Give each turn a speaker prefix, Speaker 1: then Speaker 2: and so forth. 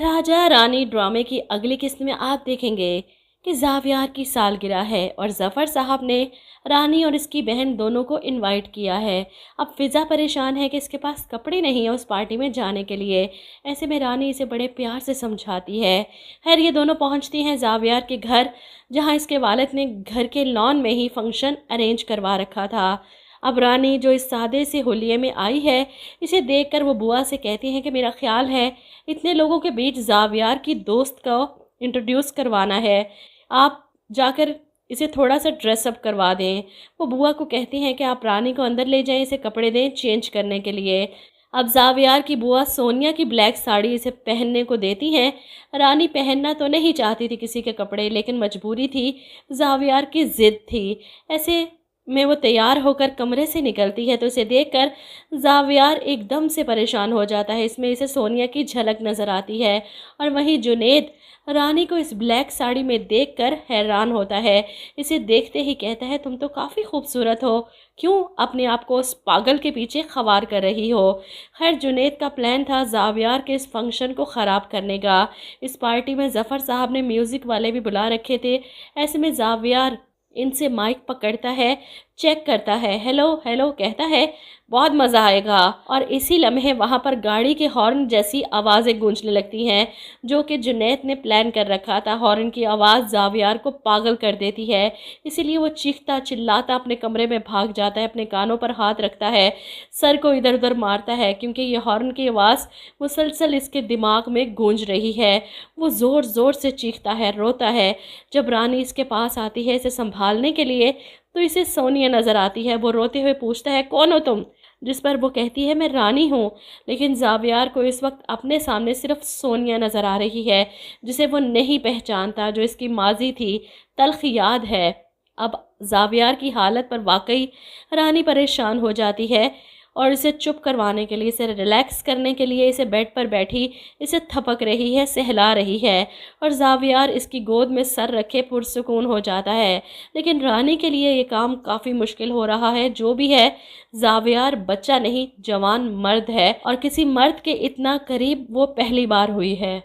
Speaker 1: راجا رانی ڈرامے کی اگلی قسط میں آپ دیکھیں گے کہ زاویار کی سالگرہ ہے اور ظفر صاحب نے رانی اور اس کی بہن دونوں کو انوائٹ کیا ہے۔ اب فضا پریشان ہے کہ اس کے پاس کپڑے نہیں ہیں اس پارٹی میں جانے کے لیے۔ ایسے میں رانی اسے بڑے پیار سے سمجھاتی ہے۔ خیر یہ دونوں پہنچتی ہیں زاویار کے گھر، جہاں اس کے والد نے گھر کے لان میں ہی فنکشن ارینج کروا رکھا تھا۔ اب رانی جو اس سادے سے ہولیے میں آئی ہے، اسے دیکھ کر وہ بوا سے کہتی ہیں کہ میرا خیال ہے اتنے لوگوں کے بیچ زاویار کی دوست کو انٹروڈیوس کروانا ہے، آپ جا کر اسے تھوڑا سا ڈریس اپ کروا دیں۔ وہ بوا کو کہتی ہیں کہ آپ رانی کو اندر لے جائیں، اسے کپڑے دیں چینج کرنے کے لیے۔ اب زاویار کی بوا سونیا کی بلیک ساڑی اسے پہننے کو دیتی ہیں۔ رانی پہننا تو نہیں چاہتی تھی کسی کے کپڑے، لیکن مجبوری تھی، زاویار کی ضد تھی۔ ایسے میں وہ تیار ہو کر کمرے سے نکلتی ہے تو اسے دیکھ کر زاویار ایک دم سے پریشان ہو جاتا ہے۔ اس میں اسے سونیا کی جھلک نظر آتی ہے اور وہیں جنید رانی کو اس بلیک ساڑی میں دیکھ کر حیران ہوتا ہے۔ اسے دیکھتے ہی کہتا ہے تم تو کافی خوبصورت ہو، کیوں اپنے آپ کو اس پاگل کے پیچھے خوار کر رہی ہو؟ خیر جنید کا پلان تھا زاویار کے اس فنکشن کو خراب کرنے کا۔ اس پارٹی میں ظفر صاحب نے میوزک والے بھی بلا رکھے تھے۔ ایسے میں زاویار ان سے مائک پکڑتا ہے، چیک کرتا ہے، ہیلو ہیلو کہتا ہے، بہت مزہ آئے گا۔ اور اسی لمحے وہاں پر گاڑی کے ہارن جیسی آوازیں گونجنے لگتی ہیں، جو کہ جنید نے پلان کر رکھا تھا۔ ہارن کی آواز زاویار کو پاگل کر دیتی ہے، اسی لیے وہ چیختا چلاتا اپنے کمرے میں بھاگ جاتا ہے، اپنے کانوں پر ہاتھ رکھتا ہے، سر کو ادھر ادھر مارتا ہے کیونکہ یہ ہارن کی آواز مسلسل اس کے دماغ میں گونج رہی ہے۔ وہ زور زور سے چیختا ہے، روتا ہے۔ جب رانی اس کے پاس آتی ہے اسے سنبھالنے کے لیے تو اسے سونیا نظر آتی ہے۔ وہ روتے ہوئے پوچھتا ہے کون ہو تم؟ جس پر وہ کہتی ہے میں رانی ہوں۔ لیکن زاویار کو اس وقت اپنے سامنے صرف سونیا نظر آ رہی ہے، جسے وہ نہیں پہچانتا، جو اس کی ماضی تھی، تلخ یاد ہے۔ اب زاویار کی حالت پر واقعی رانی پریشان ہو جاتی ہے اور اسے چپ کروانے کے لیے، اسے ریلیکس کرنے کے لیے اسے بیڈ پر بیٹھی اسے تھپک رہی ہے، سہلا رہی ہے اور زاویار اس کی گود میں سر رکھے پرسکون ہو جاتا ہے۔ لیکن رانی کے لیے یہ کام کافی مشکل ہو رہا ہے۔ جو بھی ہے زاویار بچہ نہیں، جوان مرد ہے اور کسی مرد کے اتنا قریب وہ پہلی بار ہوئی ہے۔